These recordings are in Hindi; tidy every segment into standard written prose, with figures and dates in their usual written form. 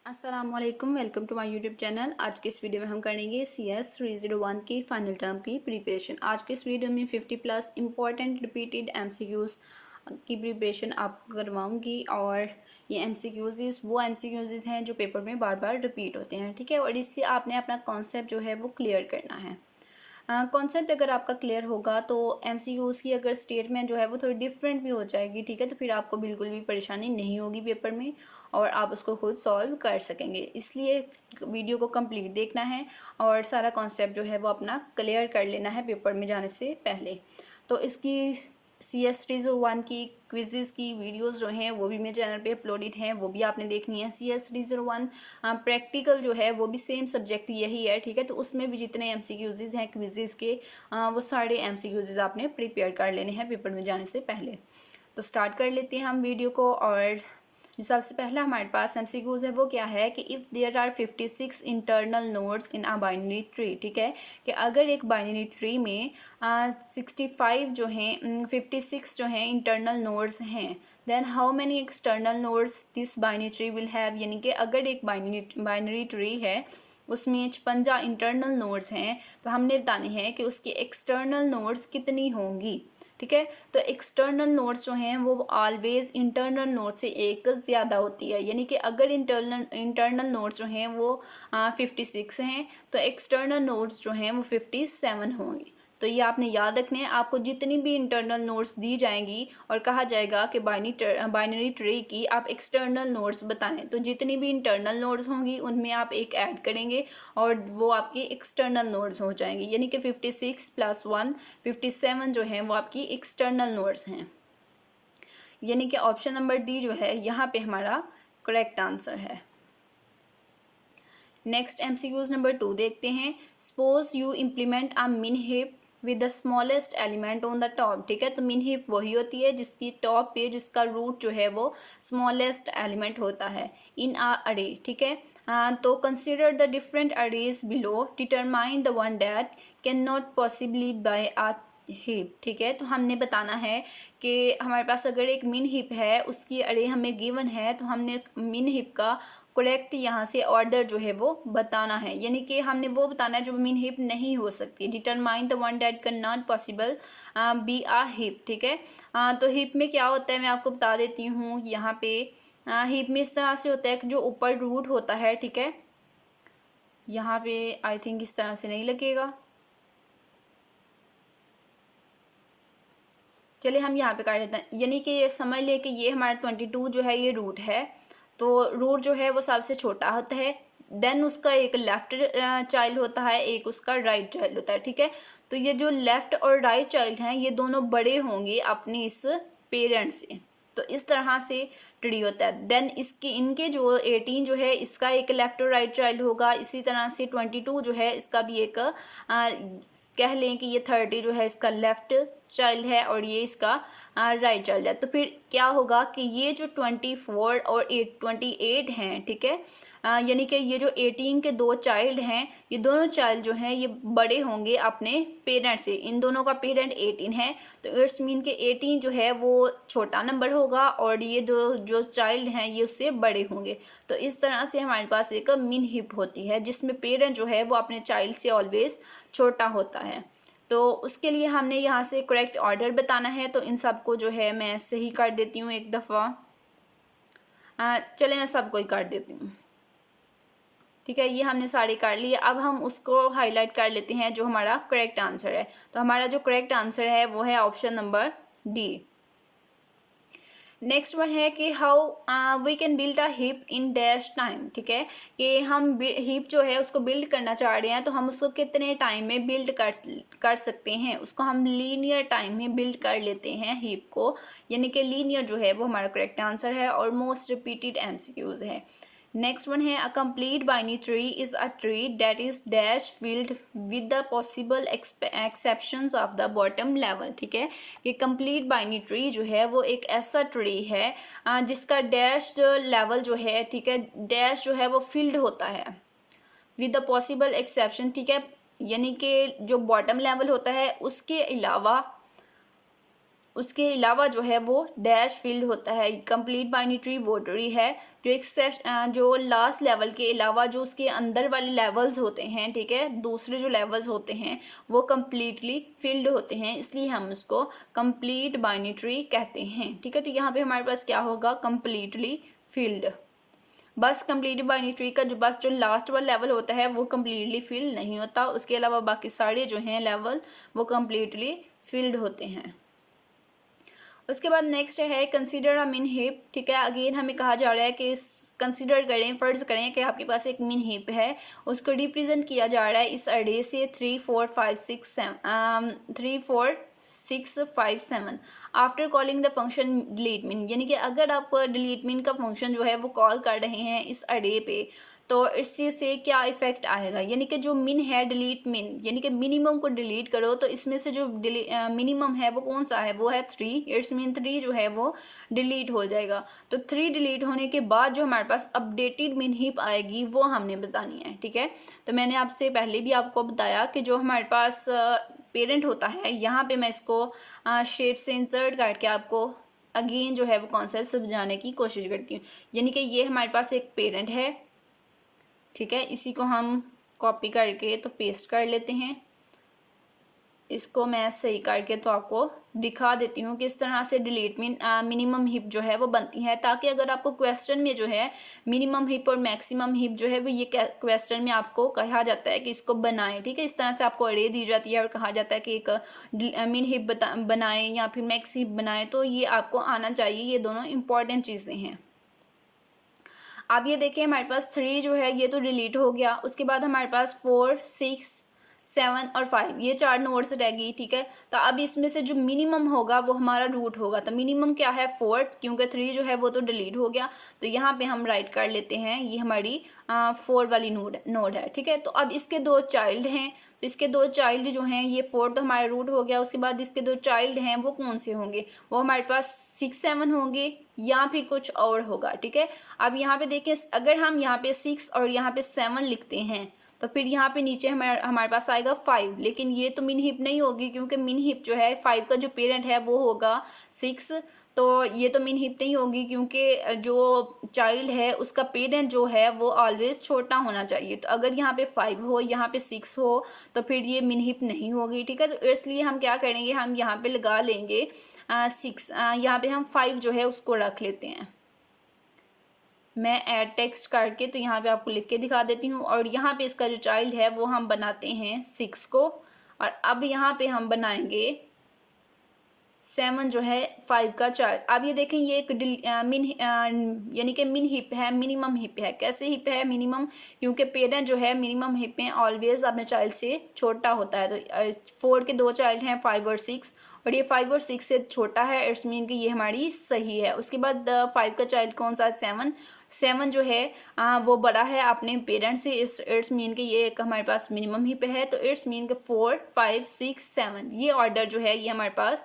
अस्सलामुअलैकुम, welcome to my YouTube channel. आज के इस वीडियो में हम करेंगे CS 301 की फाइनल टर्म की प्रिपरेशन। आज के इस वीडियो में 50 प्लस इम्पॉर्टेंट रिपीटेड MCQs की प्रिपरेशन आपको करवाऊंगी। और ये MCQs वो MCQs हैं जो पेपर में बार बार रिपीट होते हैं, ठीक है। और इससे आपने अपना कॉन्सेप्ट जो है वो क्लियर करना है। कॉन्सेप्ट अगर आपका क्लियर होगा तो MCQs की अगर स्टेटमेंट जो है वो थोड़ी डिफरेंट भी हो जाएगी, ठीक है। तो फिर आपको बिल्कुल भी परेशानी नहीं होगी पेपर में और आप उसको खुद सॉल्व कर सकेंगे। इसलिए वीडियो को कंप्लीट देखना है और सारा कॉन्सेप्ट जो है वो अपना क्लियर कर लेना है पेपर में जाने से पहले। तो इसकी CS 301 की क्विज़ेज़ की वीडियोस जो हैं वो भी मेरे चैनल पे अपलोडेड हैं, वो भी आपने देखनी है। CS 301 प्रैक्टिकल जो है वो भी सेम सब्जेक्ट यही है, ठीक है। तो उसमें भी जितने MCQs हैं क्विज़ेज़ के वो सारे MCQs आपने प्रिपेयर कर लेने हैं पेपर में जाने से पहले। तो स्टार्ट कर लेते हैं हम वीडियो को। और जो सबसे पहला हमारे पास MCQs है वो क्या है कि if there are 56 internal nodes in a binary tree, ठीक है। कि अगर एक बाइनरी ट्री में 65 जो हैं 56 जो हैं इंटरनल नोड्स हैं, then how many external nodes this binary tree will have. यानी कि अगर एक बाइनरी ट्री है उसमें 56 इंटरनल नोड्स हैं तो हमने बताने हैं कि उसकी एक्सटर्नल नोड्स कितनी होंगी, ठीक है। तो एक्सटर्नल नोड्स जो हैं वो ऑलवेज इंटरनल नोड से एक ज़्यादा होती है। यानी कि अगर इंटरनल नोड्स जो हैं वो 56 हैं तो एक्सटर्नल नोड्स जो हैं वो 57 होंगे। तो ये आपने याद रखना है। आपको जितनी भी इंटरनल नोड्स दी जाएंगी और कहा जाएगा कि बाइनरी ट्री की आप एक्सटर्नल नोड्स बताएं, तो जितनी भी इंटरनल नोड्स होंगी उनमें आप एक ऐड करेंगे और वो आपकी एक्सटर्नल नोड्स हो जाएंगी। यानी कि 56 + 1 57 जो हैं वो आपकी एक्सटर्नल नोड्स हैं। यानी कि ऑप्शन नंबर डी जो है यहाँ पे हमारा करेक्ट आंसर है। नेक्स्ट MCQs नंबर 2 देखते हैं। सपोज यू इम्प्लीमेंट अ मिन heap with the smallest element on the top, ठीक है। तो मिन हीप वही होती है जिसकी टॉप पे जिसका रूट जो है वो स्मॉलेस्ट एलिमेंट होता है इन अ अरे, ठीक है। तो consider the different arrays below, determine the one that can not possibly by a heap, ठीक है। तो हमने बताना है कि हमारे पास अगर एक मिन हीप है उसकी अरे हमें गिवन है तो हमने मिन हीप का करेक्ट यहाँ से ऑर्डर जो है वो बताना है। यानी कि हमने वो बताना है जो मिन हीप नहीं हो सकती। Determine the one that can not possible be a heap, ठीक है। तो हीप में क्या होता है मैं आपको बता देती हूँ। यहाँ पे हीप में इस तरह से होता है कि जो ऊपर रूट होता है, ठीक है। यहाँ पे आई थिंक इस तरह से नहीं लगेगा, चलिए हम यहाँ पे कर लेते हैं। यानी कि ये समझ ले कि ये हमारा 22 जो है ये रूट है। तो रूट जो है वो सबसे छोटा होता है, देन उसका एक लेफ्ट चाइल्ड होता है, एक उसका राइट चाइल्ड होता है, ठीक है। तो ये जो लेफ्ट और राइट चाइल्ड हैं ये दोनों बड़े होंगे अपने इस पेरेंट से। तो इस तरह से ट्री होता है। देन इसके इनके जो 18 जो है इसका एक लेफ्ट और राइट चाइल्ड होगा। इसी तरह से 22 जो है इसका भी एक कह लें कि ये 30 जो है इसका लेफ्ट चाइल्ड है और ये इसका राइट चाइल्ड है। तो फिर क्या होगा कि ये जो 24 और 28 हैं, ठीक है। यानी कि ये जो 18 के दो चाइल्ड हैं ये दोनों चाइल्ड जो हैं ये बड़े होंगे अपने पेरेंट से। इन दोनों का पेरेंट 18 है तो इट्स मीन के 18 जो है वो छोटा नंबर होगा और ये दो जो चाइल्ड हैं ये उससे बड़े होंगे। तो इस तरह से हमारे पास एक मिन हिप होती है जिसमें पेरेंट जो है वो अपने चाइल्ड से ऑलवेज छोटा होता है। तो उसके लिए हमने यहाँ से करेक्ट ऑर्डर बताना है। तो इन सबको जो है मैं सही कर देती हूँ एक दफ़ा। चले मैं सबको ही कर देती हूँ, ठीक है। ये हमने सारे कर लिए। अब हम उसको हाईलाइट कर लेते हैं जो हमारा करेक्ट आंसर है। तो हमारा जो करेक्ट आंसर है वो है option number D. Next one है कि how we can build a heap in dash time, ठीक है। कि हम हीप जो है उसको बिल्ड करना चाह रहे हैं तो हम उसको कितने टाइम में बिल्ड कर सकते हैं। उसको हम लीनियर टाइम में बिल्ड कर लेते हैं हीप को। यानी कि लीनियर जो है वो हमारा करेक्ट आंसर है और मोस्ट रिपीटेड MCQs है। नेक्स्ट वन है अ complete binary tree is a tree that is dash filled with the possible exceptions of the bottom level, ठीक है। कि कंप्लीट बाइनरी ट्री जो है वो एक ऐसा ट्री है जिसका डैश लेवल जो है, ठीक है, डैश जो है वो फिल्ड होता है विद द पॉसिबल एक्सेप्शन, ठीक है। यानी कि जो बॉटम लेवल होता है उसके अलावा जो है वो डैश फील्ड होता है। कंप्लीट बाइनरी ट्री वो ट्री है जो जो लास्ट लेवल के अलावा जो उसके अंदर वाले लेवल्स होते हैं, ठीक है, दूसरे जो लेवल्स होते हैं वो कम्प्लीटली फिल्ड होते हैं, इसलिए हम उसको कंप्लीट बाइनरी ट्री कहते हैं। ठीक है, तो यहाँ पे हमारे पास क्या होगा, कम्प्लीटली फिल्ड। बस कंप्लीट बाइनरी ट्री का जो लास्ट वाला लेवल होता है वो कम्प्लीटली फिल्ड नहीं होता, उसके अलावा बाकी सारे जो हैं लेवल वो कम्प्लीटली फिल्ड होते हैं। उसके बाद नेक्स्ट है कंसीडर अ मिन हिप। ठीक है, अगेन हमें कहा जा रहा है कि कंसीडर करें, फर्ज करें कि आपके पास एक मिन हिप है, उसको रिप्रेजेंट किया जा रहा है इस अर्रे से 3 4 5 6 7 3 4 6 5 7 after calling the function delete मिन। यानी कि अगर आप डिलीट मिन का फंक्शन जो है वो कॉल कर रहे हैं इस अर्रे पे, तो इस चीज़ से क्या इफेक्ट आएगा, यानी कि जो मिन है डिलीट मिन, यानी कि मिनिमम को डिलीट करो, तो इसमें से जो मिनिमम है वो कौन सा है, वो है 3। इट्स मीन 3 जो है वो डिलीट हो जाएगा। तो 3 डिलीट होने के बाद जो हमारे पास अपडेटेड मिन हीप आएगी वो हमने बतानी है। ठीक है, तो मैंने आपसे पहले भी आपको बताया कि जो हमारे पास पेरेंट होता है, यहाँ पे मैं इसको शेप से इंसर्ट करके आपको अगेन जो है वो कॉन्सेप्ट समझाने की कोशिश करती हूँ। यानी कि ये हमारे पास एक पेरेंट है, ठीक है, इसी को हम कॉपी करके तो पेस्ट कर लेते हैं। इसको मैं सही करके तो आपको दिखा देती हूँ किस तरह से डिलीट मिनिमम हिप जो है वो बनती है, ताकि अगर आपको क्वेश्चन में जो है मिनिमम हिप और मैक्सिमम हिप जो है वो ये क्वेश्चन में आपको कहा जाता है कि इसको बनाएं। ठीक है, इस तरह से आपको अरे दी जाती है और कहा जाता है कि एक मिन हिप बनाएं या फिर मैक्स हिप बनाएं, तो ये आपको आना चाहिए। ये दोनों इंपॉर्टेंट चीज़ें हैं। अब ये देखिए हमारे पास 3 जो है ये तो डिलीट हो गया, उसके बाद हमारे पास 4 6 7 और 5 ये 4 नोड्स रहेगी। ठीक है, तो अब इसमें से जो मिनिमम होगा वो हमारा रूट होगा। तो मिनिमम क्या है 4, क्योंकि 3 जो है वो तो डिलीट हो गया, तो यहाँ पे हम राइट कर लेते हैं ये हमारी 4 वाली नोड है। ठीक है, तो अब इसके 2 चाइल्ड हैं, तो इसके 2 चाइल्ड जो हैं, ये 4 तो हमारा रूट हो गया, उसके बाद इसके 2 चाइल्ड हैं वो कौन से होंगे, वो हमारे पास 6 7 होंगे या फिर कुछ और होगा। ठीक है, अब यहाँ पे देखिए अगर हम यहाँ पे 6 और यहाँ पे 7 लिखते हैं तो फिर यहाँ पे नीचे हमारे पास आएगा 5, लेकिन ये तो मिन हिप नहीं होगी, क्योंकि मिन हिप जो है 5 का जो पेरेंट है वो होगा 6, तो ये तो मिन हिप नहीं होगी, क्योंकि जो चाइल्ड है उसका पेरेंट जो है वो ऑलवेज छोटा होना चाहिए। तो अगर यहाँ पे 5 हो, यहाँ पे 6 हो, तो फिर ये मिन हिप नहीं होगी। ठीक है, तो इसलिए हम क्या करेंगे, हम यहाँ पे लगा लेंगे 6, यहाँ पे हम 5 जो है उसको रख लेते हैं। मैं ऐड टेक्स्ट करके तो यहाँ पे आपको लिख के दिखा देती हूँ, और यहाँ पे इसका जो चाइल्ड है वो हम बनाते हैं 6 को, और अब यहाँ पे हम बनाएंगे 7 जो है 5 का चाइल्ड। अब ये देखें ये एक यानी कि मिन हिप है, मिनिमम हिप है। कैसे हिप है मिनिमम, क्योंकि पेरेंट जो है मिनिमम हिप में ऑलवेज अपने चाइल्ड से छोटा होता है। तो 4 के 2 चाइल्ड हैं 5 और 6, और ये 5 और 6 से छोटा है, इट्स मीन कि ये हमारी सही है। उसके बाद 5 का चाइल्ड कौन सा है, 7 जो है वो बड़ा है अपने पेरेंट से, इट्स मीन कि ये एक हमारे पास मिनिमम हिप है। तो इट्स मीन कि 4 5 6 7 ये ऑर्डर जो है ये हमारे पास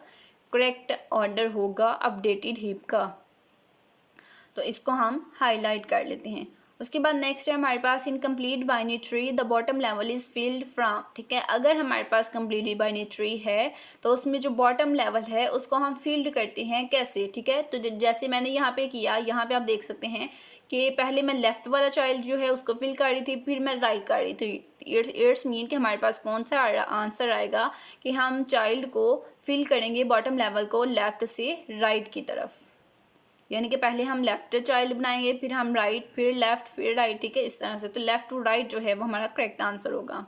करेक्ट ऑर्डर होगा अपडेटेड हीप का। तो इसको हम हाईलाइट कर लेते हैं। उसके बाद नेक्स्ट है हमारे पास in complete binary tree the bottom level is filled from. ठीक है, अगर हमारे पास कंप्लीट बाइनरी ट्री है तो उसमें जो बॉटम लेवल है उसको हम फील्ड करते हैं कैसे। ठीक है, तो जैसे मैंने यहाँ पे किया, यहाँ पे आप देख सकते हैं कि पहले मैं लेफ्ट वाला चाइल्ड जो है उसको फिल कर रही थी, फिर मैं राइट कर रही थी। इट्स मीन कि हमारे पास कौन सा आंसर आएगा कि हम चाइल्ड को फिल करेंगे बॉटम लेवल को लेफ्ट से राइट की तरफ, यानी कि पहले हम लेफ्ट चाइल्ड बनाएंगे, फिर हम राइट, फिर लेफ्ट, फिर राइट। ठीक है, इस तरह से। तो लेफ्ट टू राइट जो है वो हमारा करेक्ट आंसर होगा।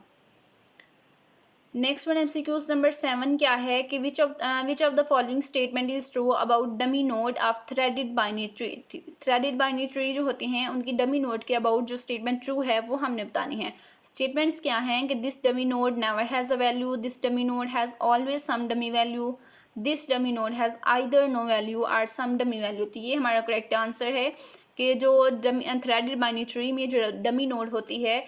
नेक्स्ट वन एमसीक्यूज नंबर 7 क्या है कि which of the following statement is true about dummy node of threaded binary tree. Threaded binary tree जो होती हैं उनकी डमी नोड के अबाउट जो स्टेटमेंट ट्रू है वो हमने बतानी है। स्टेटमेंट्स क्या हैं कि this dummy node never has a value, this dummy node has always some dummy value, this dummy node has either no value और सम डमी वैल्यू। तो ये हमारा करेक्ट आंसर है कि जो थ्रेडेड बाइनरी ट्री में जो डमी नोड होती है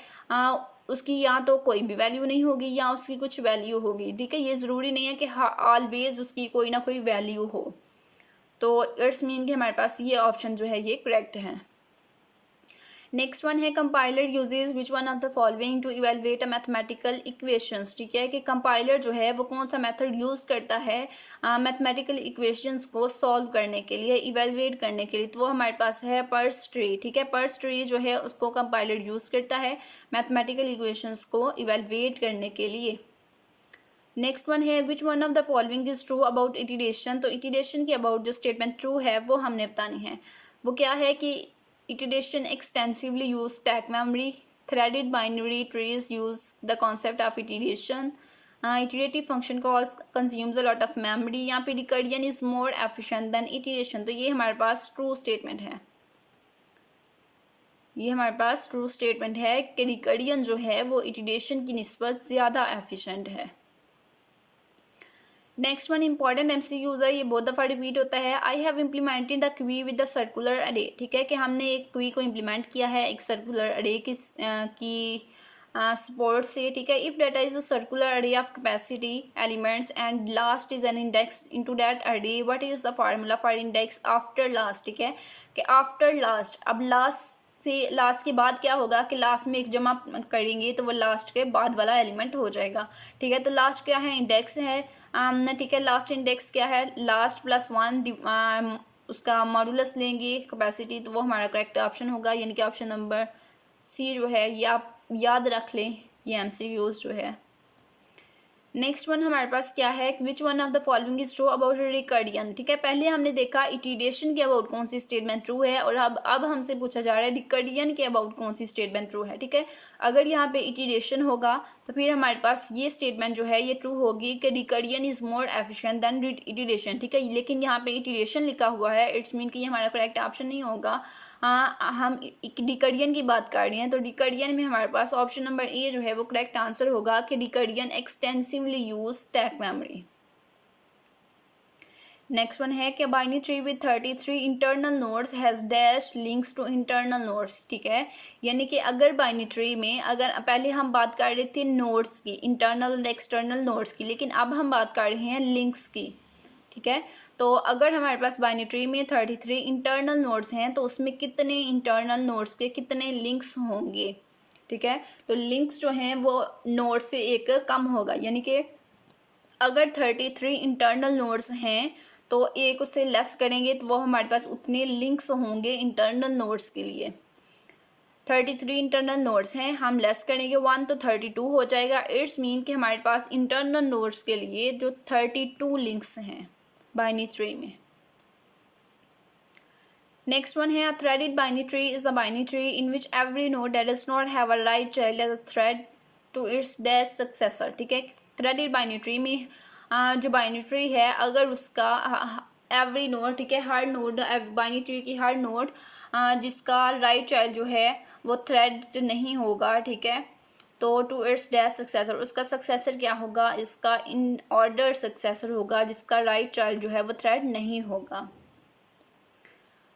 उसकी या तो कोई भी वैल्यू नहीं होगी या उसकी कुछ वैल्यू होगी। ठीक है, ये ज़रूरी नहीं है कि ऑलवेज उसकी कोई ना कोई वैल्यू हो। तो इट्स मीन कि हमारे पास ये ऑप्शन जो है ये करेक्ट है। नेक्स्ट वन है compiler uses which one of the following to evaluate a mathematical equations. ठीक है कि कंपाइलर जो है वो कौन सा मेथड यूज़ करता है मैथमेटिकल इक्वेशंस को सॉल्व करने के लिए, इवेलुएट करने के लिए। तो वो हमारे पास है पर्स ट्री। ठीक है, पर्स ट्री जो है उसको कंपाइलर यूज़ करता है मैथमेटिकल इक्वेशंस को इवेलुएट करने के लिए। नेक्स्ट वन है which one of the following is true about iteration. तो इटिरेशन के अबाउट जो स्टेटमेंट ट्रू है वो हमने बतानी है। वो क्या है कि iteration extensively use stack memory, threaded binary trees use the concept of iteration, iterative function calls consumes a lot of memory, यहाँ पे recursion is more efficient then iteration. तो ये हमारे पास ट्रू स्टेटमेंट है। ये हमारे पास ट्रू स्टेटमेंट है कि रिकर्जन जो है वो इटिरेशन की निस्बत ज़्यादा एफिशिएंट है। नेक्स्ट वन इंपॉर्टेंट एमसीक्यूज है, ये बहुत दफ़ा रिपीट होता है। आई हैव इम्प्लीमेंटेड द क्वी विद द सर्कुलर अरे। ठीक है कि हमने एक क्वी को इम्प्लीमेंट किया है एक सर्कुलर अरे की सपोर्ट से। ठीक है, if data is a circular array of capacity elements and last is an index into that array, what is the formula for index after last. ठीक है कि आफ्टर लास्ट, अब लास्ट से लास्ट के बाद क्या होगा कि लास्ट में एक जमा करेंगे तो वो लास्ट के बाद वाला एलिमेंट हो जाएगा। ठीक है, तो लास्ट क्या है, इंडेक्स है। ठीक है, लास्ट इंडेक्स क्या है, लास्ट प्लस वन, उसका मॉडुलस लेंगे कैपेसिटी, तो वो हमारा करेक्ट ऑप्शन होगा, यानी कि ऑप्शन नंबर सी जो है ये आप याद रख लें। ये एमसीक्यूज जो है। नेक्स्ट वन हमारे पास क्या है, which one of the following is true about recursion. ठीक है, पहले हमने देखा इटिरेशन के अबाउट कौन सी स्टेटमेंट ट्रू है, और अब हमसे पूछा जा रहा है रिकर्जन के अबाउट कौन सी स्टेटमेंट ट्रू है। ठीक है, अगर यहाँ पे इटिरेशन होगा तो फिर हमारे पास ये स्टेटमेंट जो है ये ट्रू होगी कि recursion is more efficient then iteration. ठीक है, लेकिन यहाँ पे इटिरेशन लिखा हुआ है, इट्स मीन कि ये हमारा करेक्ट ऑप्शन नहीं होगा। हम रिकर्जन की बात कर रहे हैं, तो रिकर्जन में हमारे पास ऑप्शन नंबर ए जो है वो करेक्ट आंसर होगा कि recursion extensively use stack memory. Next one है कि binary tree with 33 internal nodes has dash links to internal nodes. ठीक है, यानी कि अगर बाइनरी ट्री में, अगर पहले हम बात कर रहे थे नोड्स की, इंटरनल और एक्सटर्नल नोड्स की, लेकिन अब हम बात कर रहे हैं लिंक्स की। ठीक है, तो अगर हमारे पास बाइनरी ट्री में 33 इंटरनल नोड्स हैं तो उसमें कितने इंटरनल नोड्स के कितने लिंक्स होंगे। ठीक है, तो लिंक्स जो हैं वो नोड से एक कम होगा, यानी कि अगर 33 इंटरनल नोड्स हैं तो एक उससे लेस करेंगे तो वो हमारे पास उतने लिंक्स होंगे इंटरनल नोड्स के लिए। 33 इंटरनल नोड्स हैं, हम लेस करेंगे 1 तो 32 हो जाएगा। इट्स मीन कि हमारे पास इंटरनल नोड्स के लिए जो 32 लिंक्स हैं बाइनरी ट्री में। नेक्स्ट वन है threaded binary tree is a binary tree in which every node that does not have a right child has a thread to its dash successor. ठीक है, थ्रेडेड बाइनरी ट्री में जो बाइनरी ट्री है अगर उसका एवरी नोड, ठीक है, हर नोड, बाइनरी ट्री की हर नोड जिसका राइट चाइल्ड जो है वो थ्रेड नहीं होगा। ठीक है, तो टू इट्स डैश सक्सेसर, उसका सक्सेसर क्या होगा, इसका इन ऑर्डर सक्सेसर होगा जिसका राइट चाइल्ड जो है वो थ्रेड नहीं होगा।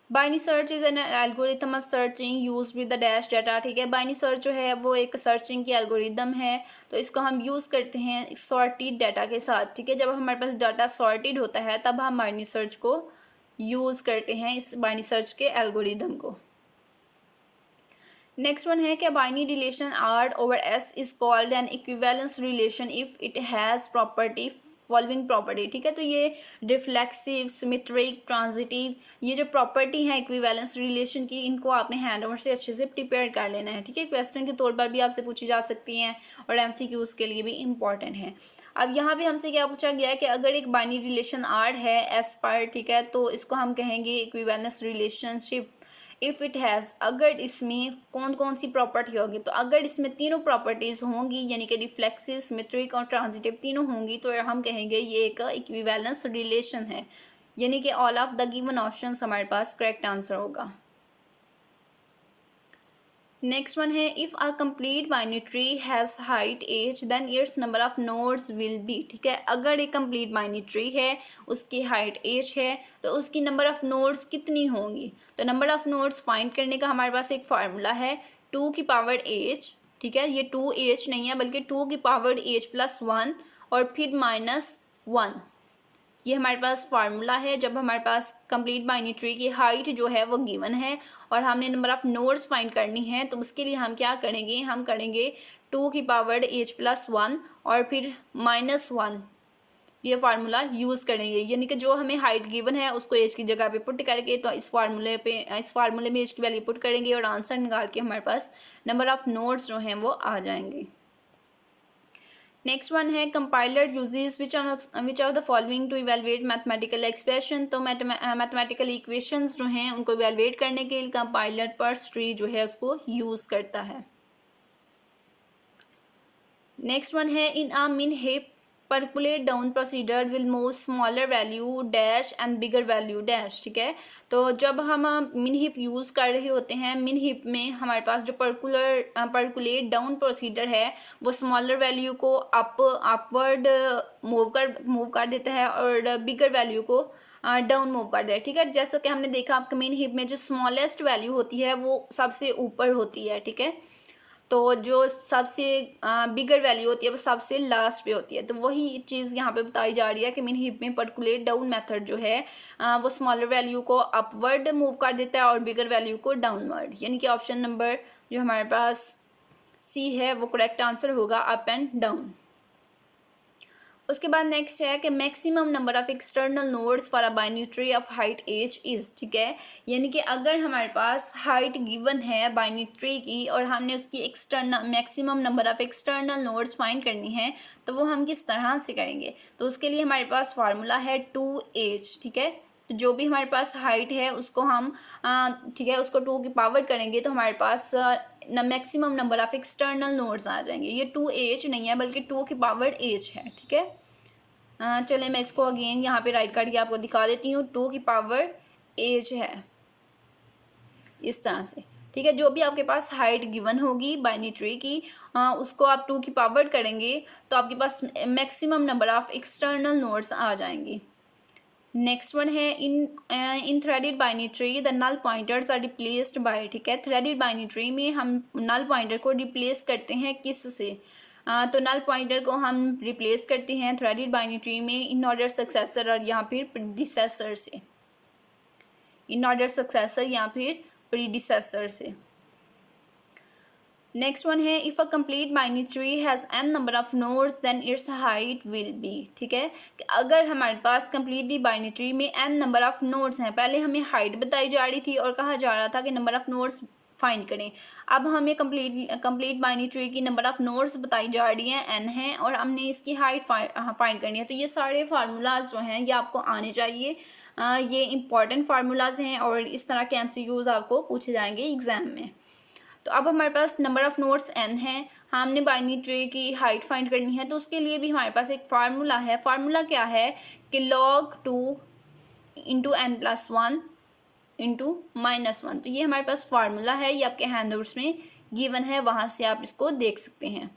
Binary search is an algorithm of searching use with the dash data. ठीक है, बाइनरी सर्च जो है वो एक सर्चिंग की एल्गोरिथम है, तो इसको हम यूज़ करते हैं सॉर्टेड डाटा के साथ। ठीक है, जब हमारे पास डाटा सॉर्टेड होता है तब हम बाइनरी सर्च को यूज़ करते हैं, इस बाइनरी सर्च के एल्गोरिथम को। नेक्स्ट वन है कि binary relation R over S is called an equivalence relation if it has property following property. ठीक है, तो ये रिफ्लेक्सिव, सिमेट्रिक, ट्रांजिटिव, ये जो प्रॉपर्टी है इक्विवेलेंस रिलेशन की, इनको आपने हैंड ओवर से अच्छे से प्रिपेयर कर लेना है। ठीक है, क्वेश्चन के तौर पर भी आपसे पूछी जा सकती हैं और एमसीक्यूज के लिए भी इम्पॉर्टेंट है। अब यहाँ पे हमसे क्या पूछा गया है कि अगर एक बाइनरी रिलेशन आर है एस पर, ठीक है, तो इसको हम कहेंगे equivalence relationship if it has, अगर इसमें कौन कौन सी प्रॉपर्टी होगी, तो अगर इसमें तीनों प्रॉपर्टीज़ होंगी यानी कि रिफ्लेक्सिव, सिमेट्रिक और ट्रांजिटिव तीनों होंगी तो हम कहेंगे ये एक इक्विवेलेंस रिलेशन है, यानी कि all of the given options हमारे पास करेक्ट आंसर होगा। नेक्स्ट वन है if a complete binary tree has height h then its number of nodes will be. ठीक है, अगर एक कंप्लीट बाइनरी ट्री है उसकी हाइट एज है तो उसकी नंबर ऑफ नोड्स कितनी होंगी। तो नंबर ऑफ नोड्स फाइंड करने का हमारे पास एक फार्मूला है 2 की पावर एज। ठीक है, ये 2 एज नहीं है बल्कि 2 की पावर एज प्लस 1 और फिर -1। ये हमारे पास फार्मूला है जब हमारे पास कंप्लीट बाइनरी ट्री की हाइट जो है वो गिवन है और हमने नंबर ऑफ नोड्स फाइंड करनी है। तो उसके लिए हम क्या करेंगे, हम करेंगे 2⁻h+1 और फिर -1, ये फार्मूला यूज़ करेंगे। यानी कि जो हमें हाइट गिवन है उसको एज की जगह पे पुट करके तो इस फार्मूले में एज की वैल्यू पुट करेंगे और आंसर निकाल के हमारे पास नंबर ऑफ नोड्स जो हैं वो आ जाएंगे। नेक्स्ट वन है compiler uses which of the following to evaluate mathematical expression. तो मैथमेटिकल इक्वेशंस जो हैं उनको इवेलुएट करने के लिए कंपाइलर पर्स ट्री जो है उसको यूज़ करता है। नेक्स्ट वन है इन अ मिन hip percolate down procedure will move smaller value dash and bigger value dash. ठीक है, तो जब हम मिन हिप यूज़ कर रहे होते हैं, मिन हिप में हमारे पास जो परकुलेट डाउन प्रोसीजर है वो स्मॉलर वैल्यू को अपवर्ड मूव कर देता है और बिगर वैल्यू को डाउन मूव कर देता है। ठीक है, जैसा कि हमने देखा आपके मिन हिप में जो स्मॉलेस्ट वैल्यू होती है वो सबसे ऊपर होती है। ठीक है, तो जो सबसे बिगर वैल्यू होती है वो सबसे लास्ट पे होती है। तो वही चीज़ यहाँ पे बताई जा रही है कि मिन हिप में परकुलेट डाउन मेथड जो है वो स्मॉलर वैल्यू को अपवर्ड मूव कर देता है और बिगर वैल्यू को डाउनवर्ड। यानी कि ऑप्शन नंबर जो हमारे पास सी है वो करेक्ट आंसर होगा, अप एंड डाउन। उसके बाद नेक्स्ट है कि maximum number of external nodes for a binary tree of height h is. ठीक है, यानी कि अगर हमारे पास हाइट गिवन है बाइनरी ट्री की और हमने उसकी external maximum number of external nodes find करनी है तो वो हम किस तरह से करेंगे। तो उसके लिए हमारे पास फार्मूला है 2h। ठीक है, तो जो भी हमारे पास हाइट है उसको हम ठीक है उसको 2 की पावर करेंगे तो हमारे पास maximum number of external nodes आ जाएंगे। ये 2h नहीं है बल्कि 2 की पावर h है। ठीक है, चले मैं इसको अगेन यहाँ पे राइट करके आपको दिखा देती हूँ। 2 की पावर एज है इस तरह से। ठीक है, जो भी आपके पास हाइट गिवन होगी बाइनरी ट्री की उसको आप 2 की पावर करेंगे तो आपके पास maximum number of external nodes आ जाएंगी। नेक्स्ट वन है in threaded binary tree the null pointers are replaced by. ठीक है, थ्रेडेड बाइनरी ट्री में हम नल पॉइंटर को रिप्लेस करते हैं किस से, तो नल पॉइंटर को हम रिप्लेस करते हैं थ्रेडेड बाइनरी ट्री में इन ऑर्डर सक्सेसर और यहाँ फिर प्रीडिसेसर से, इन ऑर्डर सक्सेसर या फिर प्रीडिसेसर से। नेक्स्ट वन है if a complete binary tree has n number of nodes then its height will be. ठीक है, कि अगर हमारे पास कंप्लीटली बाइनरी ट्री में n नंबर ऑफ नोड्स हैं, पहले हमें हाइट बताई जा रही थी और कहा जा रहा था कि नंबर ऑफ नोड्स फाइंड करें। अब हमें कंप्लीट बाइनरी ट्री की नंबर ऑफ नोड्स बताई जा रही हैं n है और हमने इसकी हाइट फाइंड करनी है। तो ये सारे फार्मूलाज जो हैं ये आपको आने चाहिए, ये इंपॉर्टेंट फार्मूलाज हैं और इस तरह के MCQs आपको पूछे जाएंगे एग्जाम में। तो अब हमारे पास नंबर ऑफ नोड्स n है, हमने बाइनरी ट्री की हाइट फाइंड करनी है तो उसके लिए भी हमारे पास एक फार्मूला है। फार्मूला क्या है कि log 2 into n plus 1 into -1। तो ये हमारे पास फार्मूला है, ये आपके हैंडआउट्स में गिवन है, वहाँ से आप इसको देख सकते हैं।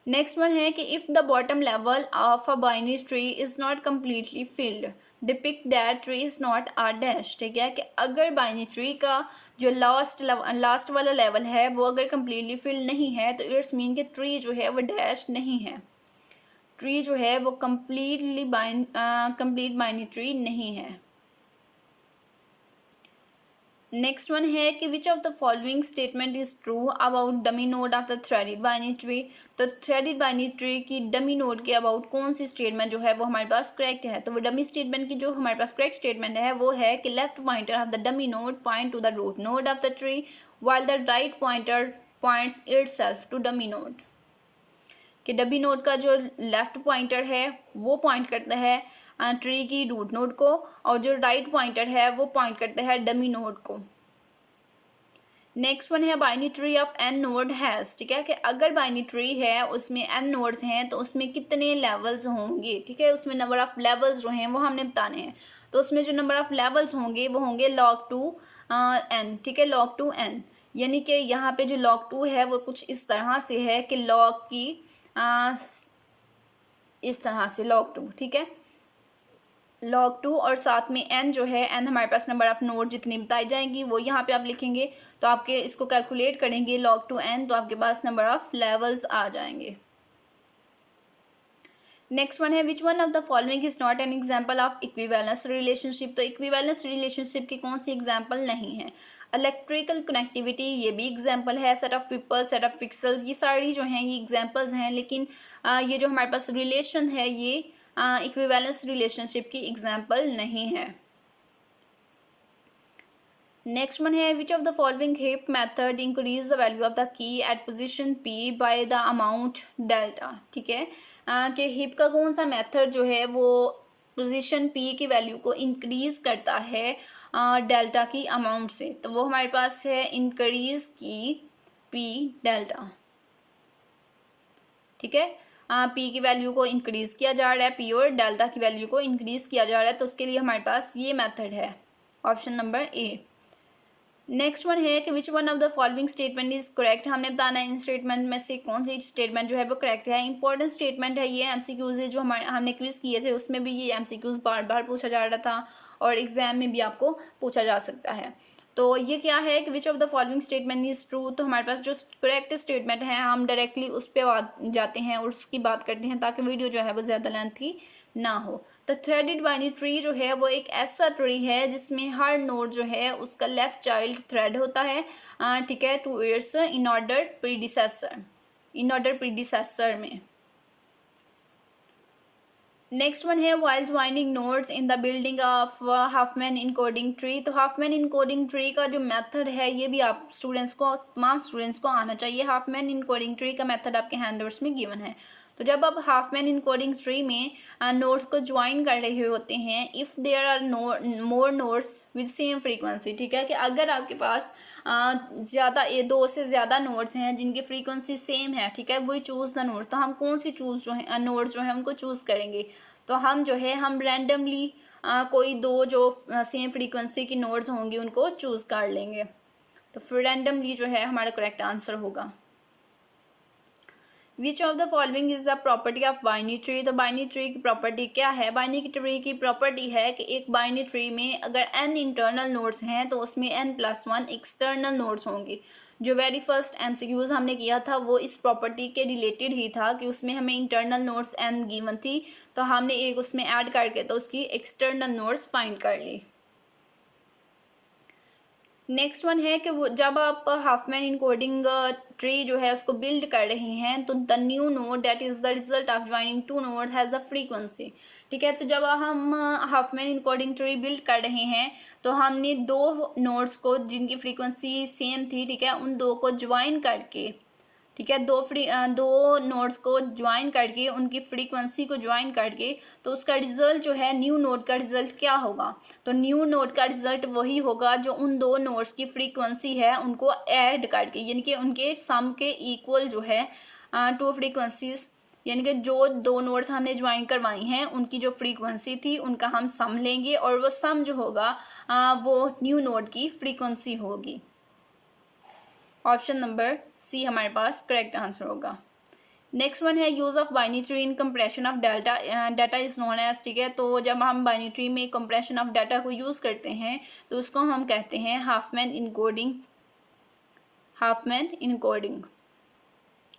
नेक्स्ट वन है कि if the bottom level of a binary tree is not completely filled depict that tree is not a dash. ठीक है, कि अगर बाइनरी ट्री का जो लास्ट वाला लेवल है वो अगर कम्प्लीटली फिल नहीं है तो इट्स मीन कि ट्री जो है वो डैश नहीं है, ट्री जो है वो कंप्लीट बाइनरी ट्री नहीं है। नेक्स्ट वन है कि which of the following statement is true about dummy node of the threaded binary tree. तो थ्रेडेड बाइनरी ट्री की डमी नोड के अबाउट कौन सी स्टेटमेंट जो है वो हमारे पास करेक्ट है। तो वो डमी स्टेटमेंट की जो हमारे पास करेक्ट स्टेटमेंट है वो है कि left pointer of the dummy node point to the root node of the tree while the right pointer points itself to dummy node. कि डमी नोड का जो लेफ्ट पॉइंटर है वो पॉइंट करता है ट्री की रूट नोड को और जो राइट पॉइंटर है वो पॉइंट करता है डमी नोड को। नेक्स्ट वन है binary tree of n node has. ठीक है, कि अगर बाइनरी ट्री है उसमें n नोड्स हैं तो उसमें कितने लेवल्स होंगे। ठीक है, उसमें नंबर ऑफ लेवल्स जो हैं वो हमने बताने हैं। तो उसमें जो नंबर ऑफ लेवल्स होंगे वो होंगे log 2 n। ठीक है, log 2 n, यानी कि यहाँ पे जो log 2 है वो कुछ इस तरह से है कि log की इस तरह से log 2। ठीक है, log 2 और साथ में n जो है n हमारे पास नंबर ऑफ नोड जितनी बताई जाएंगी वो यहाँ पे आप लिखेंगे। तो आपके इसको कैलकुलेट करेंगे log 2 n तो आपके पास नंबर ऑफ लेवल्स आ जाएंगे। नेक्स्ट वन है which one of the following is not an example of equivalence relationship. तो इक्विवेलेंस रिलेशनशिप की कौन सी एग्जाम्पल नहीं है? इलेक्ट्रिकल कनेक्टिविटी ये भी एग्जाम्पल है, set of people, set of pixels, ये सारी जो हैं ये एग्जाम्पल्स हैं, लेकिन ये जो हमारे पास रिलेशन है ये इक्विवेलेंस रिलेशनशिप की एग्जाम्पल नहीं है। नेक्स्ट वन है which of the following heap method increase the value of the key at position P by the amount delta. ठीक है कि हिप का कौन सा मेथड जो है वो पोजीशन पी की वैल्यू को इंक्रीज करता है डेल्टा की अमाउंट से। तो वो हमारे पास है इंक्रीज की पी डेल्टा। ठीक है पी की वैल्यू को इंक्रीज किया जा रहा है, पी और डेल्टा की वैल्यू को इंक्रीज किया जा रहा है, तो उसके लिए हमारे पास ये मेथड है, ऑप्शन नंबर ए। नेक्स्ट वन है कि which one of the following statement is correct. हमने बताना है इन स्टेटमेंट में से कौन सी स्टेटमेंट जो है वो करेक्ट है। इंपॉर्टेंट स्टेटमेंट है ये, एमसीक्यूज है जो हमने क्विज किए थे उसमें भी ये एमसीक्यूज बार बार पूछा जा रहा था और एग्जाम में भी आपको पूछा जा सकता है। तो ये क्या है कि which of the following statement is true. तो हमारे पास जो करेक्ट स्टेटमेंट है हम डायरेक्टली उस पर जाते हैं और उसकी बात करते हैं ताकि वीडियो जो है वो ज़्यादा लेंथी ना हो। तो थ्रेडेड बाइनरी ट्री जो है वो एक ऐसा ट्री है जिसमें हर नोड जो है उसका लेफ्ट चाइल्ड थ्रेड होता है, ठीक है, 2 ईयर्स इन ऑर्डर प्रीडिसेसर में। नेक्स्ट वन है while joining nodes in the building of Hopman encoding tree. तो हाफमैन इनकोडिंग ट्री का जो मेथड है ये भी आप तमाम स्टूडेंट्स को आना चाहिए। हाफमैन इनकोडिंग ट्री का मेथड आपके हैंडआउट्स में गिवन है। तो जब आप हाफमैन इनकोडिंग ट्री में नोड्स को ज्वाइन कर रहे होते हैं, if there are more nodes with same frequency, ठीक है, कि अगर आपके पास ज़्यादा 2 से ज़्यादा नोड्स हैं जिनकी फ्रीक्वेंसी सेम है, ठीक है, वही चूज़ द नोड। तो हम कौन सी चूज़ जो है नोड्स जो है उनको चूज़ करेंगे। तो हम जो है हम रैंडमली कोई 2 जो सेम फ्रीक्वेंसी की नोड्स होंगी उनको चूज़ कर लेंगे। तो फिर रैंडमली जो है हमारा करेक्ट आंसर होगा। विच of the following is the property of binary tree. तो बाइनरी ट्री की प्रॉपर्टी क्या है? बाइनरी ट्री की प्रॉपर्टी है कि एक बाइनरी ट्री में अगर n इंटरनल नोड्स हैं तो उसमें n+1 एक्सटर्नल नोड्स होंगे। जो वेरी फर्स्ट एमसीक्यूज हमने किया था वो इस प्रॉपर्टी के रिलेटेड ही था कि उसमें हमें इंटरनल नोड्स n गिवन थी, तो हमने एक उसमें ऐड करके तो उसकी एक्सटर्नल नोड्स फाइंड कर ली। नेक्स्ट वन है कि जब आप हाफमैन इनकोडिंग ट्री जो है उसको बिल्ड कर रहे हैं तो the new node that is the result of joining 2 node has the frequency. ठीक है, तो जब हम हाफमैन इनकोडिंग ट्री बिल्ड कर रहे हैं तो हमने 2 नोड्स को जिनकी फ्रीक्वेंसी सेम थी, ठीक है, उन 2 को ज्वाइन करके, ठीक है, 2 नोड्स को ज्वाइन करके उनकी फ्रीक्वेंसी को ज्वाइन करके तो उसका रिजल्ट जो है न्यू नोड का रिजल्ट क्या होगा? तो न्यू नोड का रिजल्ट वही होगा जो उन 2 नोड्स की फ्रीक्वेंसी है उनको ऐड करके, यानी कि उनके सम के इक्वल जो है 2 फ्रीक्वेंसीज, यानी कि जो 2 नोड्स हमने ज्वाइन करवाई हैं उनकी जो फ्रीक्वेंसी थी उनका हम सम लेंगे और वो सम जो होगा वो न्यू नोड की फ्रीक्वेंसी होगी। ऑप्शन नंबर सी हमारे पास करेक्ट आंसर होगा। नेक्स्ट वन है use of binary tree in compression of data. Data is known as, ठीक है, तो जब हम बाइनरी ट्री में कंप्रेशन ऑफ डाटा को यूज़ करते हैं तो उसको हम कहते हैं हाफमैन इनकोडिंग।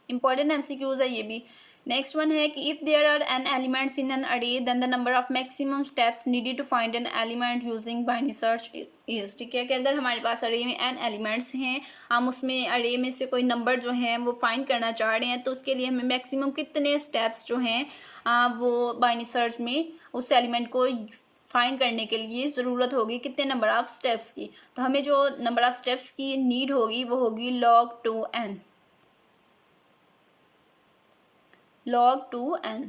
इंपॉर्टेंट एमसीक्यूज है ये भी। नेक्स्ट वन है कि if there are n elements in an array then the number of maximum steps needed to find an element using binary search is. ठीक है, कि अगर हमारे पास अरे में n एलिमेंट्स हैं, हम उसमें अरे में से कोई नंबर जो है वो फाइंड करना चाह रहे हैं, तो उसके लिए हमें मैक्सिमम कितने स्टेप्स जो हैं वो बाइनरी सर्च में उस एलिमेंट को फाइंड करने के लिए ज़रूरत होगी कितने नंबर ऑफ स्टेप्स की। तो हमें जो नंबर ऑफ स्टेप्स की नीड होगी वो होगी log 2n।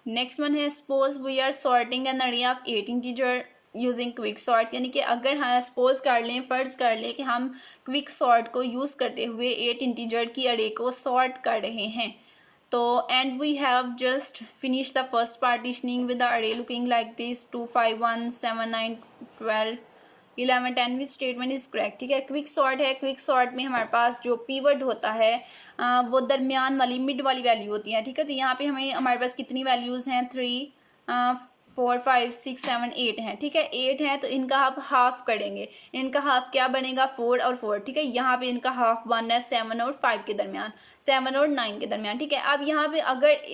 नेक्स्ट वन है suppose we are sorting an array of 8 integer using quick sort, यानी कि अगर हम सपोज कर लें, फर्ज कर लें कि हम क्विक सॉर्ट को यूज़ करते हुए 8 इंटीजर की अरे को सॉर्ट कर रहे हैं, तो and we have just finish the first partitioning with the array looking like this 2 5 1 7 9 12 11 10 which statement is correct. ठीक है, क्विक सॉर्ट है, क्विक सॉर्ट में हमारे पास जो पीवर्ड होता है वो दरमियान वाली मिड वाली वैल्यू होती है। ठीक है, तो यहाँ पे हमारे पास कितनी वैल्यूज़ हैं 3 4 5 6 7 8 हैं, ठीक है। 8 है तो इनका आप हाफ करेंगे, इनका हाफ क्या बनेगा 4 और 4, ठीक है। यहाँ पे इनका हाफ बन रहा है 7 और 5 के दरमियान, 7 और 9 के दरमियान, ठीक है। अब यहाँ पे अगर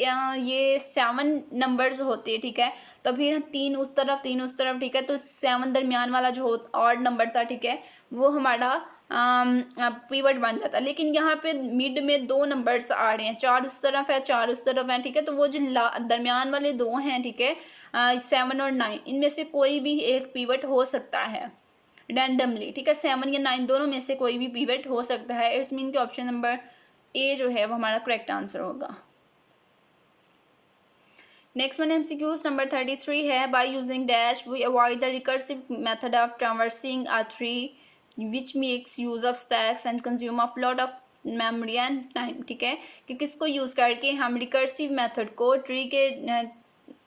ये 7 नंबर्स होते हैं, ठीक है, तो फिर 3 उस तरफ 3 उस तरफ, ठीक है, तो 7 दरमियान वाला जो ऑड नंबर था, ठीक है, वो हमारा पिवट बन जाता है। लेकिन यहाँ पे मिड में 2 नंबर्स आ रहे हैं, 4 उस तरफ है 4 उस तरफ है, ठीक है, तो वो जो दरमियान वाले 2 हैं, ठीक है, 7 और 9, इनमें से कोई भी एक पिवट हो सकता है रैंडमली, ठीक है। 7 या 9 दोनों में से कोई भी पिवट हो सकता है। इट्स मीन कि ऑप्शन नंबर ए जो है वो हमारा करेक्ट आंसर होगा। नेक्स्ट वन MCQs नंबर 33 है, by using dash we avoid the recursive method of traversing a tree which makes use of stacks and consume of lot of memory and time, ठीक है, कि किसको यूज़ करके हम रिकर्सिव मेथड को ट्री के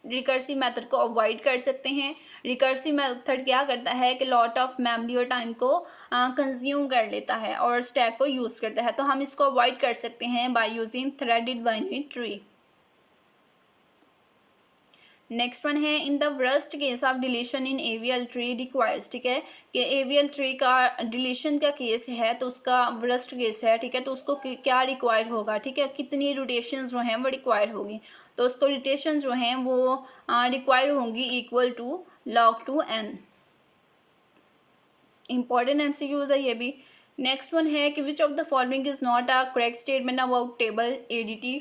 रिकर्सिव मेथड को अवॉइड कर सकते हैं। रिकर्सिव मेथड क्या करता है कि लॉट ऑफ मेमोरी और टाइम को कंज्यूम कर लेता है और स्टैक को यूज़ करता है, तो हम इसको अवॉइड कर सकते हैं by using threaded binary tree. Next one है, in the worst case of deletion in AVL tree requires, ठीक है, कि AVL ट्री का डिलीशन का केस है तो उसका वर्स्ट केस है, ठीक है, तो उसको क्या रिक्वायर होगा, ठीक है, कितनी रोटेशन जो हैं वो रिक्वायर होगी, तो उसको रोटेशन जो हैं वो रिक्वायर होंगी equal to log2n। Important MCQs है ये भी। नेक्स्ट वन है कि which of the following is not a correct statement about table ADT,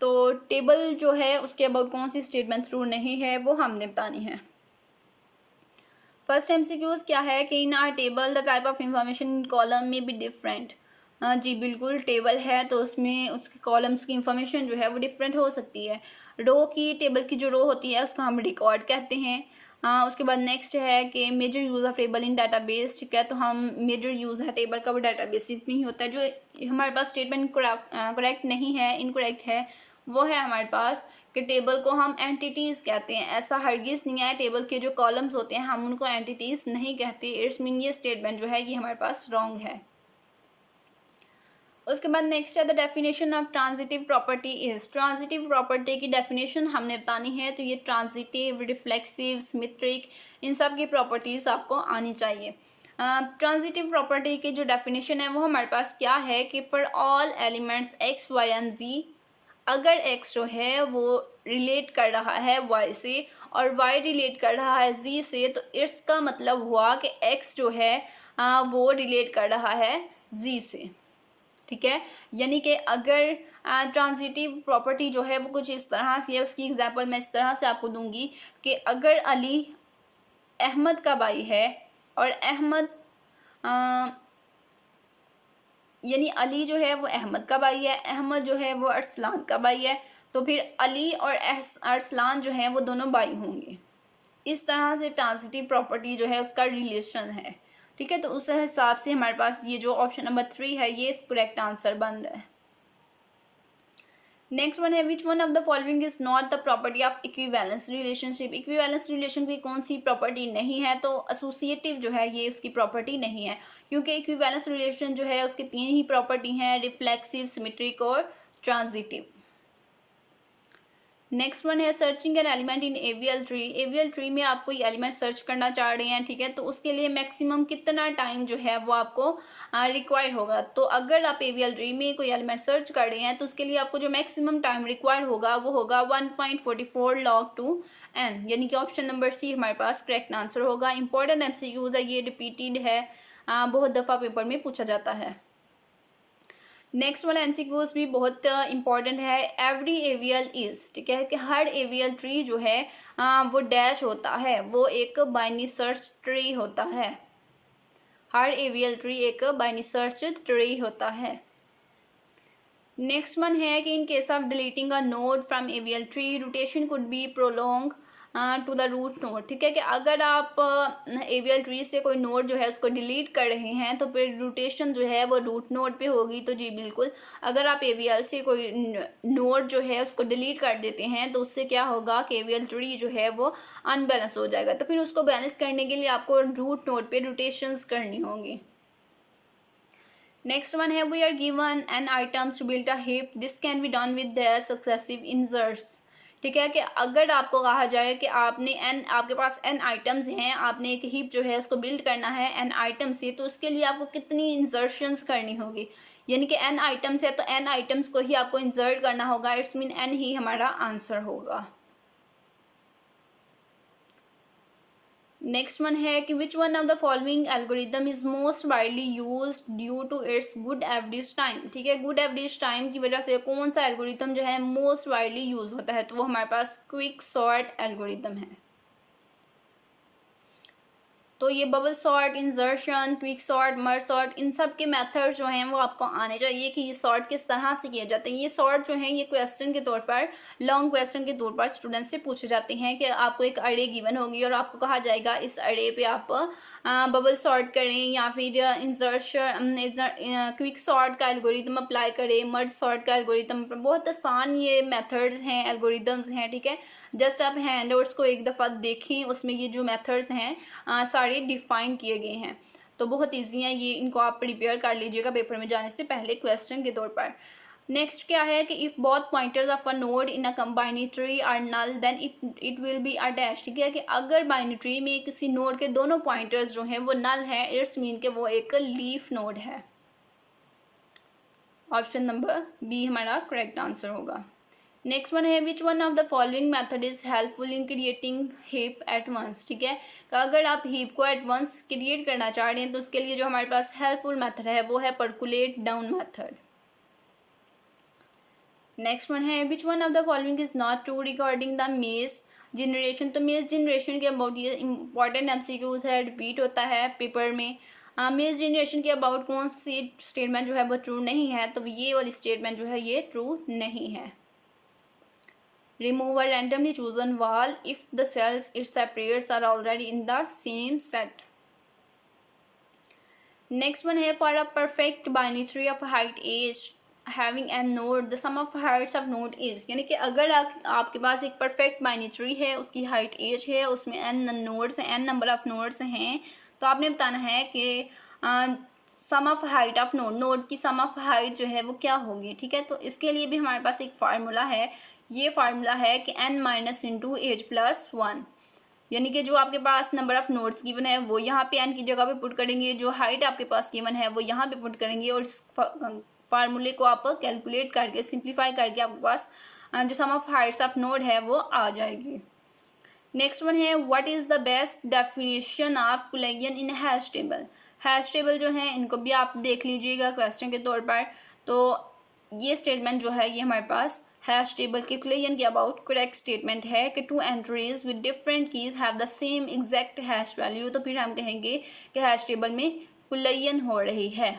तो टेबल जो है उसके अबाउट कौन सी स्टेटमेंट ट्रू नहीं है वो हमने बतानी है। फर्स्ट MCQs क्या है कि इन are table the type of information in column में बी डिफरेंट। जी बिल्कुल, टेबल है तो उसमें उसके कॉलम्स की इंफॉर्मेशन जो है वो डिफरेंट हो सकती है। रो की टेबल की जो रो होती है उसको हम रिकॉर्ड कहते हैं। उसके बाद नेक्स्ट है कि major use of table in database, ठीक है, तो हम मेजर यूज़ है टेबल का वो डाटाबेसिस में ही होता है। जो हमारे पास स्टेटमेंट करेक्ट नहीं है, इनकरेक्ट है, वो है हमारे पास कि टेबल को हम एंटिटीज़ कहते हैं। ऐसा हरगिज़ नहीं है, टेबल के जो कॉलम्स होते हैं हम उनको एंटिटीज़ नहीं कहते। इट्स मीन ये स्टेटमेंट जो है ये हमारे पास रॉन्ग है। उसके बाद नेक्स्ट है the definition of transitive property is. Transitive property की डेफिनेशन हमने बतानी है, तो ये ट्रांजिटिव, रिफ्लेक्सिव, सिमेट्रिक, इन सब की प्रॉपर्टीज़ आपको आनी चाहिए। ट्रांजिटिव प्रॉपर्टी की जो डेफिनेशन है वो हमारे पास क्या है कि for all elements x y and z, अगर x जो है वो रिलेट कर रहा है y से और y रिलेट कर रहा है z से, तो इसका मतलब हुआ कि x जो है वो रिलेट कर रहा है z से, ठीक है। यानी कि अगर ट्रांजिटिव प्रॉपर्टी जो है वो कुछ इस तरह से है, उसकी एग्जांपल मैं इस तरह से आपको दूंगी कि अगर अली अहमद का भाई है और अहमद यानी अली जो है वो अहमद का भाई है, अहमद जो है वो अरसलान का भाई है, तो फिर अली और अरसलान जो है वो दोनों भाई होंगे। इस तरह से ट्रांजिटिव प्रॉपर्टी जो है उसका रिलेशन है, ठीक है। तो उस हिसाब से हमारे पास ये जो ऑप्शन नंबर 3 है ये करेक्ट आंसर बन रहा है। नेक्स्ट वन है which one of the following is not the property of equivalence relationship. Equivalence relation की कौन सी प्रॉपर्टी नहीं है, तो एसोसिएटिव जो है ये उसकी प्रॉपर्टी नहीं है, क्योंकि इक्विवेलेंस रिलेशन जो है उसके 3 ही प्रॉपर्टी हैं, रिफ्लेक्सिव, सिमेट्रिक और ट्रांजिटिव। नेक्स्ट वन है searching an element in AVL tree. AVL tree में आप कोई एलिमेंट सर्च करना चाह रहे हैं, ठीक है, तो उसके लिए मैक्सिमम कितना टाइम जो है वो आपको रिक्वायर होगा। तो अगर आप AVL ट्री में कोई एलिमेंट सर्च कर रहे हैं तो उसके लिए आपको जो मैक्सिमम टाइम रिक्वायर होगा वो होगा 1.44 log2n, यानी कि ऑप्शन नंबर सी हमारे पास करेक्ट आंसर होगा। इंपॉर्टेंट MCQs है, ये रिपीटेड है, बहुत दफ़ा पेपर में पूछा जाता है। नेक्स्ट वाला MCQs भी बहुत इंपॉर्टेंट है। एवरी AVL इज, ठीक है, कि हर AVL ट्री जो है वो डैश होता है, वो एक बाइनरी सर्च ट्री होता है। हर AVL ट्री एक बाइनरी सर्च ट्री होता है। नेक्स्ट वन है कि in case of deleting a node from AVL tree rotation could be prolong to the root node, ठीक है, कि अगर आप AVL ट्री से कोई नोड जो है उसको डिलीट कर रहे हैं तो फिर रोटेशन जो है वो रूट नोड पे होगी। तो जी बिल्कुल, अगर आप AVL से कोई नोड जो है उसको डिलीट कर देते हैं तो उससे क्या होगा कि AVL ट्री जो है वो अनबैलेंस हो जाएगा, तो फिर उसको बैलेंस करने के लिए आपको रूट नोड पे रोटेशंस करनी होंगी। नेक्स्ट वन है we are given N items to build a heap, this can be done with their successive inserts, ठीक है, कि अगर आपको कहा जाए कि आपके पास n आइटम्स हैं, आपने एक हीप जो है उसको बिल्ड करना है n आइटम से, तो उसके लिए आपको कितनी इंसर्शंस करनी होगी, यानी कि n आइटम्स है तो n आइटम्स को ही आपको इंसर्ट करना होगा, इट्स मीन n ही हमारा आंसर होगा। नेक्स्ट वन है कि which one of the following algorithm is most widely use due to its good average time. ठीक है, गुड एवरेज टाइम की वजह से कौन सा एल्गोरिदम जो है मोस्ट वाइडली यूज होता है, तो वो हमारे पास क्विक सॉर्ट एल्गोरिदम है। तो ये bubble sort, insertion, quick sort, merge sort, इन सब के मेथड जो हैं वो आपको आने चाहिए कि ये सॉर्ट किस तरह से किए जाते हैं। ये सॉर्ट जो हैं ये क्वेश्चन के तौर पर, लॉन्ग क्वेश्चन के तौर पर स्टूडेंट से पूछे जाते हैं कि आपको एक अरे गिवन होगी और आपको कहा जाएगा इस अरे पे आप बबल सॉर्ट करें या फिर इंसर्शन क्विक सॉर्ट का एल्गोरिदम अप्लाई करें, मर्ज सॉर्ट का एल्गोरिदम। बहुत आसान ये मेथड्स हैं, एल्गोरिदम्स हैं। ठीक है, जस्ट आप हैंडआउट्स को एक दफ़ा देखें, उसमें ये जो मेथड्स हैं सारे डिफाइन किए गए हैं, तो बहुत ईजी हैं ये, इनको आप प्रिपेयर कर लीजिएगा पेपर में जाने से पहले क्वेश्चन के तौर पर। नेक्स्ट क्या है कि if both pointers of a node in a कम्बाइनरी tree are null then it will be a dash. ठीक है, कि अगर बाइनरी ट्री में किसी नोड के दोनों पॉइंटर्स जो हैं वो नल है, इट्स मीन के वो एक लीफ नोड है। ऑप्शन नंबर बी हमारा करेक्ट आंसर होगा। नेक्स्ट वन है which one of the following method is helpful in creating heap at once. ठीक है, तो अगर आप हीप को एट वंस क्रिएट करना चाह रहे हैं तो उसके लिए जो हमारे पास हेल्पफुल मेथड है वो है percolate down method. Next one है which one of the following is not true regarding the maze generation. तो मेज जनरेशन के अबाउट ये इंपॉर्टेंट एमसीक्यूज है, रिपीट होता है पेपर में। मेज जनरेशन के अबाउट कौन सी स्टेटमेंट जो है वो ट्रू नहीं है, तो ये वाली स्टेटमेंट जो है ये ट्रू नहीं है। Remove a randomly chosen wall if the cells it separates are already in the same set. Next one है for a perfect binary tree of height h having n node the sum of heights of node is। यानी कि अगर आपके पास एक परफेक्ट बाइनरी ट्री है, उसकी हाइट h है, उसमें n नोड्स हैं, n नंबर ऑफ नोड्स हैं, तो आपने बताना है कि सम ऑफ हाइट ऑफ नोड की सम ऑफ हाइट जो है वो क्या होगी। ठीक है, तो इसके लिए भी हमारे पास एक फार्मूला है, ये फार्मूला है कि n minus into H plus one, यानी कि जो आपके पास नंबर ऑफ नोड्स गिवन है वो यहाँ पे n की जगह पे पुट करेंगे, जो हाइट आपके पास गिवन है वो यहाँ पे पुट करेंगे और इस फार्मूले को आप कैलकुलेट करके सिंप्लीफाई करके आपके पास जो सम ऑफ हाइट्स ऑफ नोड है वो आ जाएगी। नेक्स्ट वन है what is the best definition of Boolean in hash table. Hash table जो है इनको भी आप देख लीजिएगा क्वेश्चन के तौर पर। तो ये स्टेटमेंट जो है ये हमारे पास हैश टेबल के बुलियन के अबाउट करेक्ट स्टेटमेंट है कि to entries with different keys have the same exact hash value. तो फिर हम कहेंगे कि हैश टेबल में बुलियन हो रही है।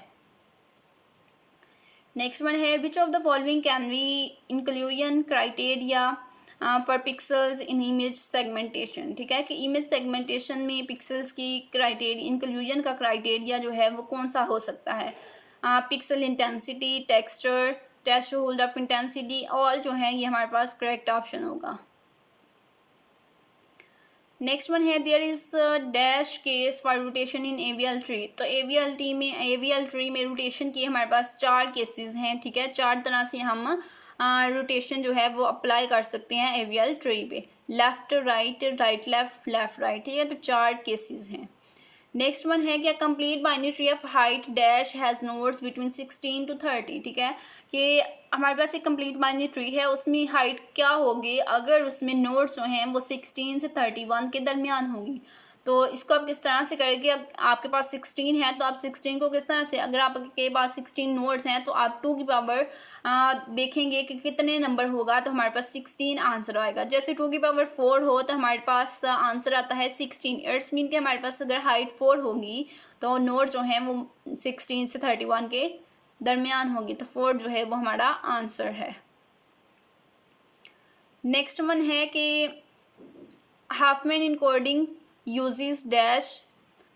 नेक्स्ट वन है which of the following can be inclusion criteria for pixels in image segmentation. ठीक है, कि इमेज सेगमेंटेशन में पिक्सल्स की क्राइटेरिया, इंक्लूजन का क्राइटेरिया जो है वो कौन सा हो सकता है। Pixel intensity, texture, threshold of intensity, all जो है ये हमारे पास करेक्ट ऑप्शन होगा। नेक्स्ट वन है there is dash case for rotation in AVL tree. तो एवीएल ट्री में रोटेशन की हमारे पास 4 केसेस हैं। ठीक है, 4 तरह से हम रोटेशन जो है वो अप्लाई कर सकते हैं एवीएल ट्री पे, left right, right left, left right. ठीक है, तो 4 केसेस हैं। नेक्स्ट वन है क्या complete binary tree of height dash has nodes between 16 to 30। ठीक है, कि हमारे पास एक कंप्लीट बाइनरी ट्री है, उसमें हाइट क्या होगी अगर उसमें नोड्स जो हैं वो 16 से 31 के दरमियान होंगी। तो इसको आप किस तरह से करेंगे, अब आपके पास 16 है तो आप 16 को किस तरह से, अगर आपके पास 16 नोड्स हैं तो आप 2 की पावर देखेंगे कि कितने नंबर होगा, तो हमारे पास 16 आंसर आएगा। जैसे 2 की पावर 4 हो तो हमारे पास आंसर आता है 16। इट्स मीन कि हमारे पास अगर हाइट 4 होगी तो नोड जो हैं वो 16 से 31 के दरमियान होगी, तो 4 जो है वो हमारा आंसर है। नेक्स्ट वन है कि Hopman encoding uses dash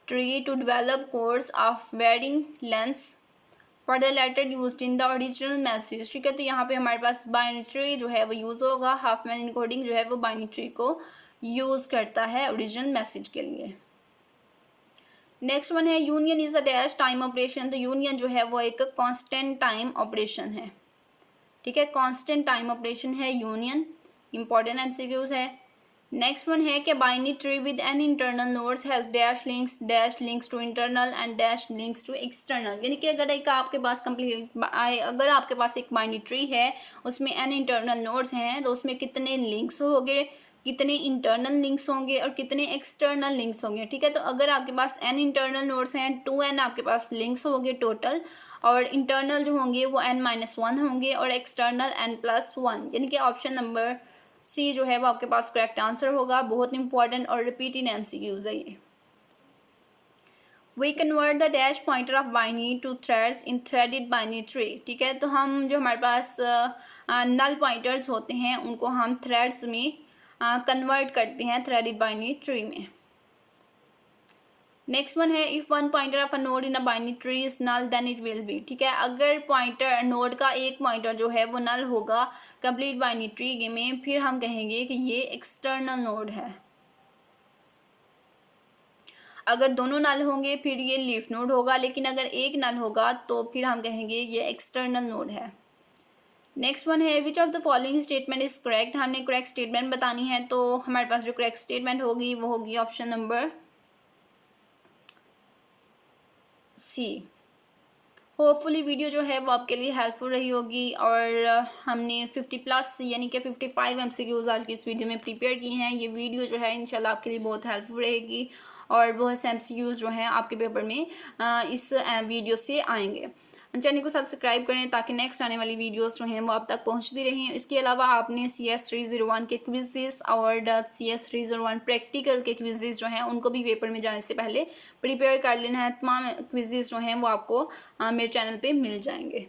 tree to develop codes of varying lengths for the letter used in the original message। ठीक है, तो यहाँ पे हमारे पास बाइनरी ट्री जो है वो यूज़ होगा, हाफमैन इनकोडिंग जो है वो बाइनरी ट्री को यूज़ करता है ओरिजिनल मैसेज के लिए। नेक्स्ट वन है union is a dash time operation. तो यूनियन जो है वो एक कांस्टेंट टाइम ऑपरेशन है। ठीक है, कांस्टेंट टाइम ऑपरेशन है यूनियन। इंपॉर्टेंट एमसीक्यूज है। नेक्स्ट वन है कि binary tree with N internal nodes has dash links to internal and dash links to external, यानी कि अगर एक आपके पास अगर आपके पास एक बाइनरी ट्री है उसमें एन इंटरनल नोड्स हैं तो उसमें कितने लिंक्स होंगे, कितने इंटरनल लिंक्स होंगे और कितने एक्सटर्नल लिंक्स होंगे। ठीक है, तो अगर आपके पास एन इंटरनल नोड्स हैं 2n आपके पास लिंक्स होंगे टोटल, और इंटरनल जो होंगे वो n-1 होंगे और एक्सटर्नल n+1, यानी कि ऑप्शन नंबर सी जो है वो आपके पास करेक्ट आंसर होगा। बहुत इंपॉर्टेंट और रिपीटेड एमसीक्यूज है ये। We convert the dash pointer of binary to threads in threaded binary tree। ठीक है, तो हम जो हमारे पास नल पॉइंटर्स होते हैं उनको हम थ्रेड्स में कन्वर्ट करते हैं थ्रेडेड बाइनरी ट्री में। नेक्स्ट वन है if one pointer of a node in a binary tree is null then it will be. ठीक है, अगर पॉइंटर नोड का एक पॉइंटर जो है वो नल होगा कंप्लीट बाइनरी ट्री में, फिर हम कहेंगे कि ये एक्सटर्नल नोड है। अगर दोनों नल होंगे फिर ये लीफ नोड होगा, लेकिन अगर एक नल होगा तो फिर हम कहेंगे ये एक्सटर्नल नोड है। नेक्स्ट वन है which of the following statement is correct. हमने करेक्ट स्टेटमेंट बतानी है, तो हमारे पास जो करेक्ट स्टेटमेंट होगी वो होगी option number C. Hopefully video जो है वो आपके लिए हेल्पफुल रही होगी, और हमने 50+ यानी कि 55 एमसीक्यूज आज की इस वीडियो में प्रिपेयर किए हैं। ये वीडियो जो है इंशाल्लाह आपके लिए बहुत हेल्पफुल रहेगी और बहुत से एमसीक्यूज जो हैं आपके पेपर में इस वीडियो से आएंगे। चैनल को सब्सक्राइब करें ताकि नेक्स्ट आने वाली वीडियोस जो हैं वो आप तक पहुंचती रहें। इसके अलावा आपने CS 301 के क्विज़ेस और CS 301 प्रैक्टिकल के क्विज़ेस जो हैं उनको भी पेपर में जाने से पहले प्रिपेयर कर लेना है। तमाम क्विज़ेस जो हैं वो आपको मेरे चैनल पे मिल जाएंगे।